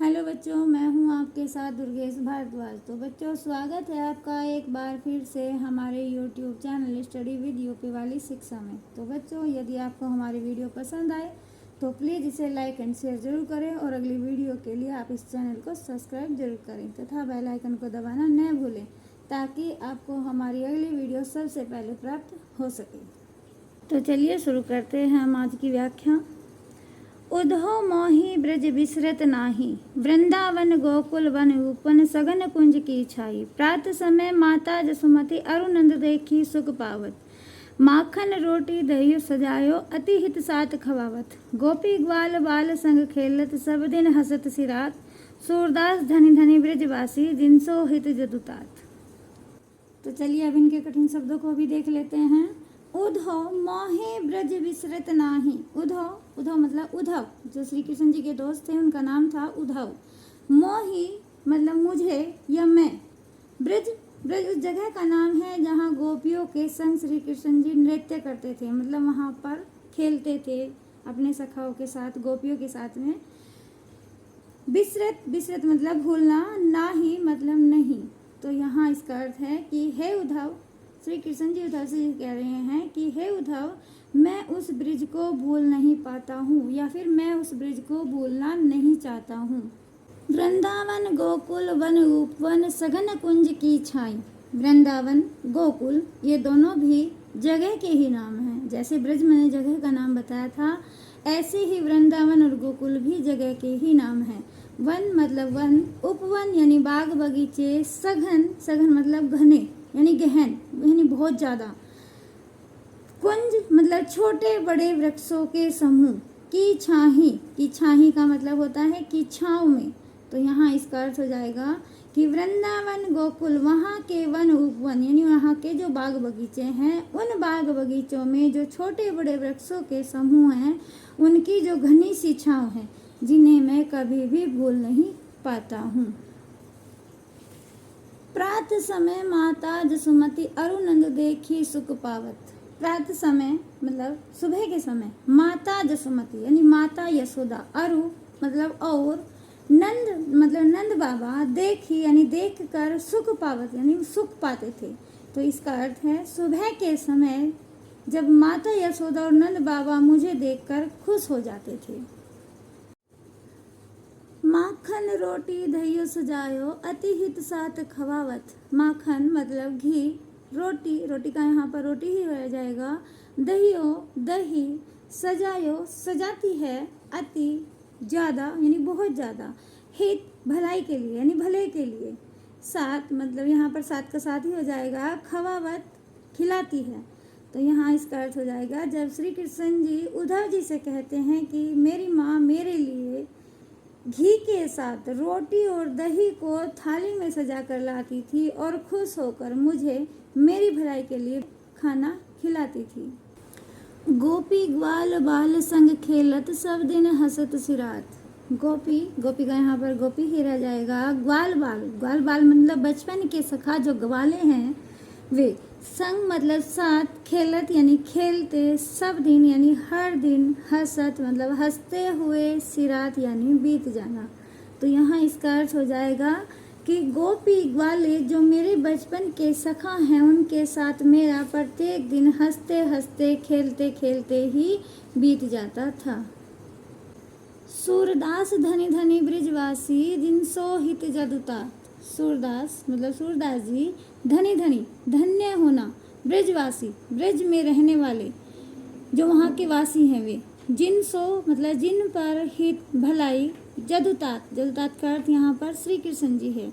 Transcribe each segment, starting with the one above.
Hello बच्चों, मैं हूं आपके साथ दुर्गेश भारद्वाज। तो बच्चों, स्वागत है आपका एक बार फिर से हमारे YouTube channel study with UP वाली शिक्षा में। तो बच्चों, यदि आपको हमारी वीडियो पसंद आए तो प्लीज़ इसे लाइक एंड शेयर जरूर करें और अगली वीडियो के लिए आप इस चैनल को सब्सक्राइब जरूर करें तथा बेल आइकन को दबाना न भूलें ताकि आपको हमारी अगली वीडियो सबसे पहले प्राप्त हो सके। तो चलिए शुरू करते हैं हम आज की व्याख्या। उधो मोहि ब्रज बिसरत नाही, वृंदावन गोकुल वन उपवन सघन कुंज की छाई। प्रात समय माता जसुमती अरुनंद देखी सुख पावत, माखन रोटी दही सजायो अति हित साथ खवावत। गोपी ग्वाल बाल संग खेलत, सब दिन हसत सिरात। सूरदास धनी धनी ब्रजवासी, जिनसो हित जदुतात। तो चलिए अब इनके कठिन शब्दों को भी देख लेते हैं। उधो मोहि ब्रज बिसरत नाही। उधो उधो मतलब उद्धव, जो श्री कृष्ण जी के दोस्त थे उनका नाम था उद्धव। मोहि मतलब मुझे या मैं। ब्रज ब्रज उस जगह का नाम है जहाँ गोपियों के संग श्री कृष्ण जी नृत्य करते थे, मतलब वहाँ पर खेलते थे अपने सखाओं के साथ, गोपियों के साथ में। बिसरत बिसरत मतलब भूलना, नाही मतलब नहीं। तो यहाँ इसका अर्थ है कि हे उद्धव, श्री कृष्ण जी उद्धव से कह रहे हैं कि हे उद्धव, मैं उस ब्रिज को भूल नहीं पाता हूँ या फिर मैं उस ब्रिज को भूलना नहीं चाहता हूँ। वृंदावन गोकुल वन उपवन सघन कुंज की छाई। वृंदावन गोकुल ये दोनों भी जगह के ही नाम हैं। जैसे ब्रज मैंने जगह का नाम बताया था, ऐसे ही वृंदावन और गोकुल भी जगह के ही नाम हैं। वन मतलब वन, उपवन यानी बाग बगीचे, सघन सघन मतलब घने यानी गहन यानी बहुत ज़्यादा। कुंज मतलब छोटे बड़े वृक्षों के समूह। की छाही का मतलब होता है कि छाँव में। तो यहाँ इसका अर्थ हो जाएगा कि वृंदावन गोकुल वहाँ के वन उपवन यानी वहाँ के जो बाग बगीचे हैं, उन बाग बगीचों में जो छोटे बड़े वृक्षों के समूह हैं, उनकी जो घनी सी छाँव है, जिन्हें मैं कभी भी भूल नहीं पाता हूँ। प्रात समय माता जसुमती अरुनंद देखी सुख पावत। प्रात समय मतलब सुबह के समय, माता जसुमती यानी माता यशोदा, अरु मतलब और, नंद मतलब नंद बाबा, देखी यानी देख कर, सुख पावत यानी सुख पाते थे। तो इसका अर्थ है सुबह के समय जब माता यशोदा और नंद बाबा मुझे देखकर खुश हो जाते थे। माखन रोटी दही सजायो अति हित साथ खवावत। माखन मतलब घी, रोटी का यहाँ पर रोटी ही हो जाएगा, दही, सजायो सजाती है, अति ज़्यादा यानी बहुत ज़्यादा, हित भलाई के लिए यानी भले के लिए, साथ मतलब यहाँ पर साथ का साथ ही हो जाएगा, खवावत खिलाती है। तो यहाँ इसका अर्थ हो जाएगा जब श्री कृष्ण जी उद्धव जी से कहते हैं कि मेरी माँ मेरे लिए घी के साथ रोटी और दही को थाली में सजा कर लाती थी और खुश होकर मुझे मेरी भलाई के लिए खाना खिलाती थी। गोपी ग्वाल बाल संग खेलत, सब दिन हंसत सिरात। गोपी का यहाँ पर गोपी ही रह जाएगा। ग्वाल बाल मतलब बचपन के सखा जो ग्वाले हैं वे, संग मतलब साथ, खेलत यानी खेलते, सब दिन यानी हर दिन, हंसत मतलब हंसते हुए, सिरात यानी बीत जाना। तो यहाँ इसका अर्थ हो जाएगा कि गोपी ग्वाले जो मेरे बचपन के सखा हैं, उनके साथ मेरा प्रत्येक दिन हंसते हंसते खेलते खेलते ही बीत जाता था। सूरदास धनी धनी ब्रिजवासी, जिनसो हित जदुता। सूरदास मतलब सूरदास जी, धनी धन्य होना, ब्रजवासी ब्रज में रहने वाले जो वहाँ के वासी हैं वे, जिनसो मतलब जिन पर हित भलाई, जदुतात का अर्थ यहाँ पर श्री कृष्ण जी है।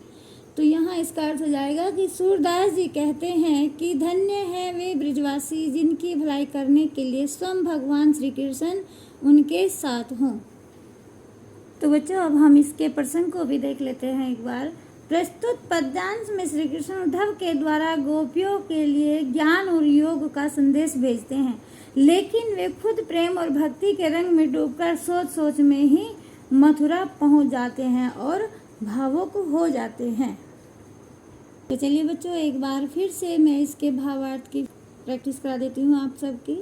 तो यहाँ इसका अर्थ हो जाएगा कि सूरदास जी कहते हैं कि धन्य है वे ब्रजवासी जिनकी भलाई करने के लिए स्वयं भगवान श्री कृष्ण उनके साथ हों। तो बच्चों, अब हम इसके प्रसंग को भी देख लेते हैं एक बार। प्रस्तुत पद्यांश में श्री कृष्ण उद्धव के द्वारा गोपियों के लिए ज्ञान और योग का संदेश भेजते हैं, लेकिन वे खुद प्रेम और भक्ति के रंग में डूबकर सोच में ही मथुरा पहुंच जाते हैं और भावुक हो जाते हैं। तो चलिए बच्चों, एक बार फिर से मैं इसके भावार्थ की प्रैक्टिस करा देती हूँ आप सबकी।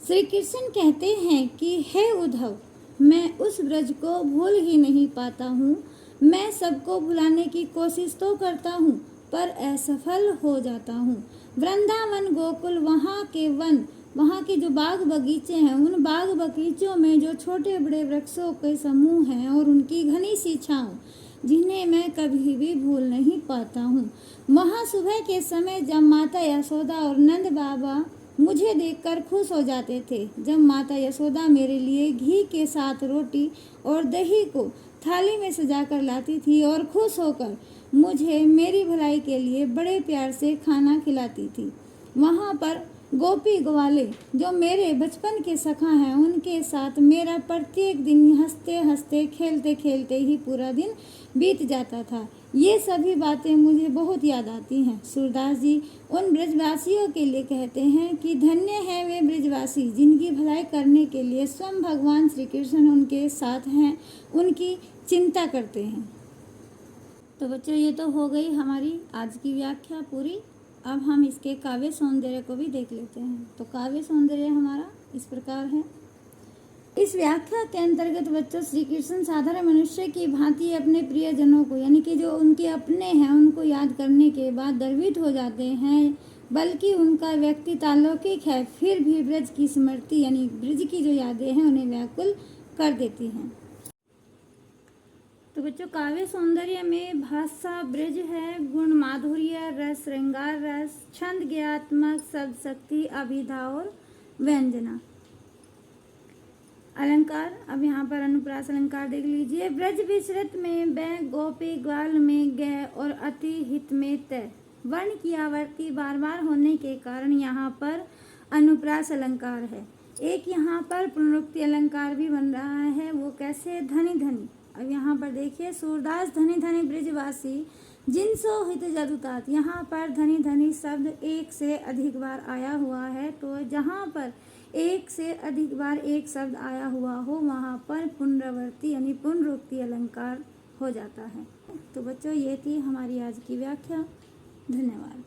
श्री कृष्ण कहते हैं कि हे उद्धव, मैं उस ब्रज को भूल ही नहीं पाता हूँ। मैं सबको भुलाने की कोशिश तो करता हूँ पर असफल हो जाता हूँ। वृंदावन गोकुल वहाँ के वन, वहाँ के जो बाग बगीचे हैं, उन बाग बगीचों में जो छोटे बड़े वृक्षों के समूह हैं और उनकी घनी सी छाँव, जिन्हें मैं कभी भी भूल नहीं पाता हूँ। वहाँ सुबह के समय जब माता यशोदा और नंद बाबा मुझे देखकर खुश हो जाते थे, जब माता यशोदा मेरे लिए घी के साथ रोटी और दही को थाली में सजाकर लाती थी और खुश होकर मुझे मेरी भलाई के लिए बड़े प्यार से खाना खिलाती थी। वहाँ पर गोपी ग्वाले जो मेरे बचपन के सखा हैं, उनके साथ मेरा प्रत्येक दिन हंसते हंसते खेलते खेलते ही पूरा दिन बीत जाता था। ये सभी बातें मुझे बहुत याद आती हैं। सूरदास जी उन ब्रजवासियों के लिए कहते हैं कि धन्य है वे ब्रजवासी जिनकी भलाई करने के लिए स्वयं भगवान श्री कृष्ण उनके साथ हैं, उनकी चिंता करते हैं। तो बच्चों, ये तो हो गई हमारी आज की व्याख्या पूरी। अब हम इसके काव्य सौंदर्य को भी देख लेते हैं। तो काव्य सौंदर्य हमारा इस प्रकार है। इस व्याख्या के अंतर्गत बच्चों श्री कृष्ण साधारण मनुष्य की भांति अपने प्रियजनों को, यानी कि जो उनके अपने हैं, उनको याद करने के बाद गर्वित हो जाते हैं, बल्कि उनका व्यक्तित्व अलौकिक है, फिर भी ब्रज की स्मृति यानी ब्रज की जो यादें हैं उन्हें व्याकुल कर देती हैं। तो बच्चों, काव्य सौंदर्य में भाषा ब्रज है, गुण माधुर्य, रस श्रृंगार रस, छंद ज्ञात्मक, शब्द शक्ति, अभिधा और व्यंजना। अलंकार, अब यहाँ पर अनुप्रास अलंकार देख लीजिए। ब्रज विसृत में बै, गोपी ग्वाल में ग और अति हित में त। वर्ण की आवर्ती बार बार होने के कारण यहाँ पर अनुप्रास अलंकार है। एक यहाँ पर पुनरुक्ति अलंकार भी बन रहा है, वो कैसे? धनी धनी। अब यहाँ पर देखिए, सूरदास धनी धनी ब्रजवासी जिनसो हित जदुतात। यहाँ पर धनी धनी शब्द एक से अधिक बार आया हुआ है। तो जहाँ पर एक से अधिक बार एक शब्द आया हुआ हो, वहाँ पर पुनरावर्ती यानी पुनरुक्ति अलंकार हो जाता है। तो बच्चों, ये थी हमारी आज की व्याख्या। धन्यवाद।